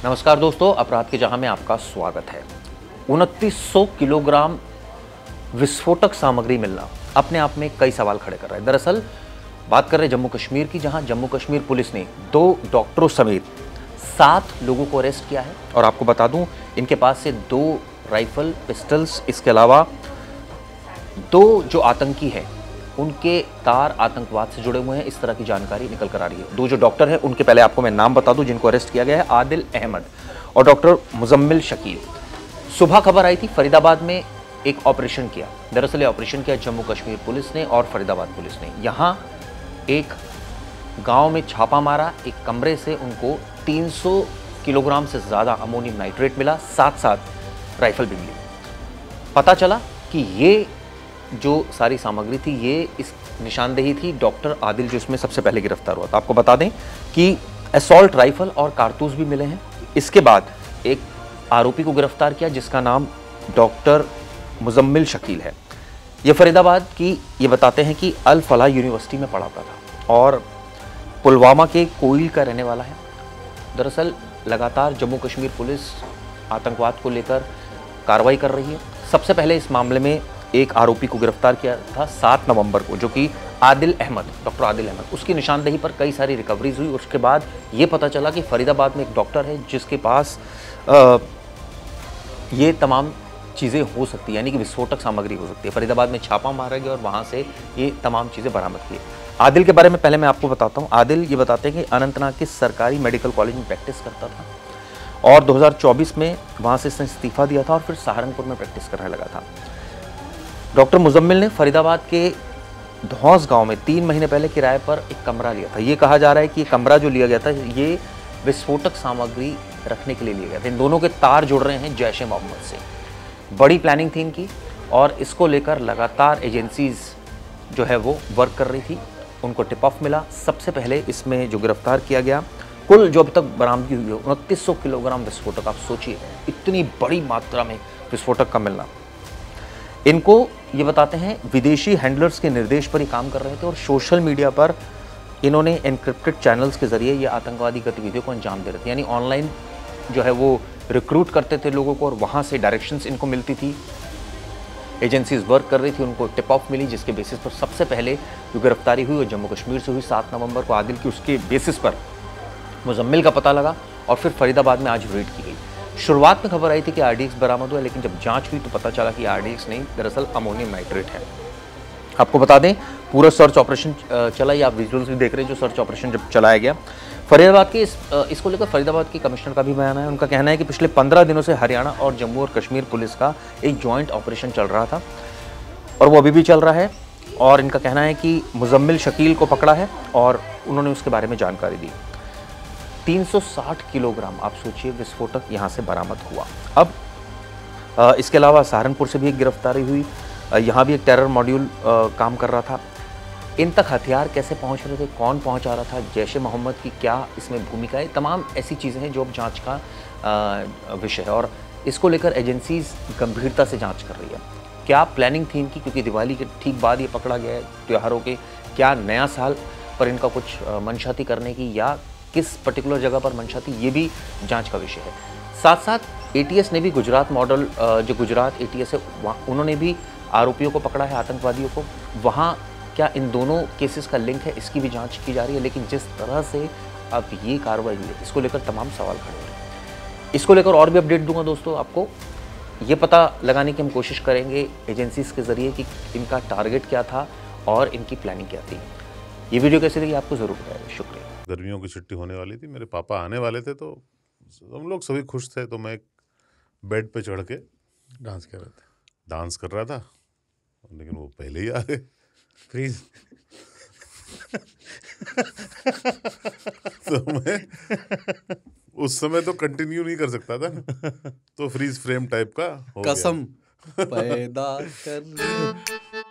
नमस्कार दोस्तों, अपराध के जहां में आपका स्वागत है। 2900 किलोग्राम विस्फोटक सामग्री मिलना अपने आप में कई सवाल खड़े कर रहा है। दरअसल बात कर रहे जम्मू कश्मीर की, जहां जम्मू कश्मीर पुलिस ने 2 डॉक्टरों समेत 7 लोगों को अरेस्ट किया है। और आपको बता दूं, इनके पास से 2 राइफल, पिस्टल्स, इसके अलावा 2 जो आतंकी हैं उनके तार आतंकवाद से जुड़े हुए हैं, इस तरह की जानकारी निकल कर आ रही है। 2 जो डॉक्टर हैं उनके पहले आपको मैं नाम बता दूं जिनको अरेस्ट किया गया है, आदिल अहमद और डॉक्टर मुजम्मिल शकील। सुबह खबर आई थी फरीदाबाद में एक ऑपरेशन किया। दरअसल ये ऑपरेशन किया जम्मू कश्मीर पुलिस ने और फरीदाबाद पुलिस ने। यहाँ एक गांव में छापा मारा, एक कमरे से उनको 300 किलोग्राम से ज़्यादा अमोनियम नाइट्रेट मिला, साथ साथ राइफल भी मिली। पता चला कि ये जो सारी सामग्री थी ये इस निशानदेही थी डॉक्टर आदिल, जो इसमें सबसे पहले गिरफ्तार हुआ था। आपको बता दें कि असॉल्ट राइफल और कारतूस भी मिले हैं। इसके बाद एक आरोपी को गिरफ्तार किया जिसका नाम डॉक्टर मुजम्मिल शकील है। ये फरीदाबाद की, ये बताते हैं कि अल फलाह यूनिवर्सिटी में पढ़ाता था और पुलवामा के कोइल का रहने वाला है। दरअसल लगातार जम्मू कश्मीर पुलिस आतंकवाद को लेकर कार्रवाई कर रही है। सबसे पहले इस मामले में एक आरोपी को गिरफ्तार किया था 7 नवंबर को, जो कि आदिल अहमद, डॉक्टर आदिल अहमद। उसकी निशानदेही पर कई सारी रिकवरीज हुई। उसके बाद ये पता चला कि फरीदाबाद में एक डॉक्टर है जिसके पास ये तमाम चीज़ें हो सकती है, यानी कि विस्फोटक सामग्री हो सकती है। फरीदाबाद में छापा मारा गया और वहाँ से ये तमाम चीज़ें बरामद की। आदिल के बारे में पहले मैं आपको बताता हूँ। आदिल ये बताते हैं कि अनंतनाग के सरकारी मेडिकल कॉलेज में प्रैक्टिस करता था और 2024 में वहाँ से इसने इस्तीफा दिया था और फिर सहारनपुर में प्रैक्टिस करने लगा था। डॉक्टर मुजम्मिल ने फरीदाबाद के धौस गांव में 3 महीने पहले किराए पर एक कमरा लिया था। ये कहा जा रहा है कि ये कमरा जो लिया गया था ये विस्फोटक सामग्री रखने के लिए लिया गया था। इन दोनों के तार जुड़ रहे हैं जैश ए मोहम्मद से। बड़ी प्लानिंग थी इनकी और इसको लेकर लगातार एजेंसीज जो है वो वर्क कर रही थी। उनको टिप ऑफ मिला। सबसे पहले इसमें जो गिरफ्तार किया गया, कुल जो अब तक बरामदगी हुई है 2900 किलोग्राम विस्फोटक। आप सोचिए इतनी बड़ी मात्रा में विस्फोटक का मिलना। इनको ये बताते हैं विदेशी हैंडलर्स के निर्देश पर ही काम कर रहे थे और सोशल मीडिया पर इन्होंने एनक्रिप्टेड चैनल्स के जरिए ये आतंकवादी गतिविधियों को अंजाम दे रहे थे। यानी ऑनलाइन जो है वो रिक्रूट करते थे लोगों को और वहाँ से डायरेक्शंस इनको मिलती थी। एजेंसीज वर्क कर रही थी, उनको टिप ऑफ मिली जिसके बेसिस पर सबसे पहले जो गिरफ्तारी हुई वो जम्मू कश्मीर से हुई 7 नवंबर को आदिल की। उसके बेसिस पर मुजम्मिल का पता लगा और फिर फरीदाबाद में आज रेड की गई। शुरुआत में खबर आई थी कि आरडीएक्स बरामद हुआ, लेकिन जब जांच हुई तो पता चला कि आरडीएक्स नहीं, दरअसल अमोनियम नाइट्रेट है। आपको बता दें पूरा सर्च ऑपरेशन चला, या आप विजुअल्स भी देख रहे हैं जो सर्च ऑपरेशन जब चलाया गया। फरीदाबाद के इसको लेकर फरीदाबाद के कमिश्नर का भी बयान है। उनका कहना है कि पिछले 15 दिनों से हरियाणा और जम्मू और कश्मीर पुलिस का एक जॉइंट ऑपरेशन चल रहा था और वो अभी भी चल रहा है। और इनका कहना है कि मुजम्मिल शकील को पकड़ा है और उन्होंने उसके बारे में जानकारी दी। 360 किलोग्राम, आप सोचिए, विस्फोटक यहाँ से बरामद हुआ। अब इसके अलावा सहारनपुर से भी एक गिरफ्तारी हुई। यहाँ भी एक टेरर मॉड्यूल काम कर रहा था। इन तक हथियार कैसे पहुँच रहे थे, कौन पहुँचा रहा था, जैश ए मोहम्मद की क्या इसमें भूमिका है, तमाम ऐसी चीज़ें हैं जो अब जाँच का विषय है और इसको लेकर एजेंसीज गंभीरता से जाँच कर रही है। क्या प्लानिंग थी इनकी, क्योंकि दिवाली के ठीक बाद ये पकड़ा गया है, त्योहारों के, क्या नया साल पर इनका कुछ मंशा थी करने की या किस पर्टिकुलर जगह पर मंशा थी, ये भी जांच का विषय है। साथ साथ एटीएस ने भी गुजरात मॉडल, जो गुजरात एटीएस है, उन्होंने भी आरोपियों को पकड़ा है, आतंकवादियों को। वहाँ क्या इन दोनों केसेस का लिंक है, इसकी भी जांच की जा रही है। लेकिन जिस तरह से अब ये कार्रवाई हुई है इसको लेकर तमाम सवाल खड़े हो रहे हैं। इसको लेकर और भी अपडेट दूंगा दोस्तों आपको। ये पता लगाने की हम कोशिश करेंगे एजेंसीज के जरिए कि इनका टारगेट क्या था और इनकी प्लानिंग क्या थी। ये वीडियो कैसी लगी आपको ज़रूर बताइए। शुक्रिया। गर्मियों की छुट्टी होने वाली थी, मेरे पापा आने वाले थे तो हम लोग सभी खुश थे। तो मैं एक बेड पे चढ़ के डांस कर रहा था, लेकिन वो पहले ही आ गए। फ्रीज तो मैं उस समय तो कंटिन्यू नहीं कर सकता था ना, तो फ्रीज फ्रेम टाइप का हो कसम पैदा कर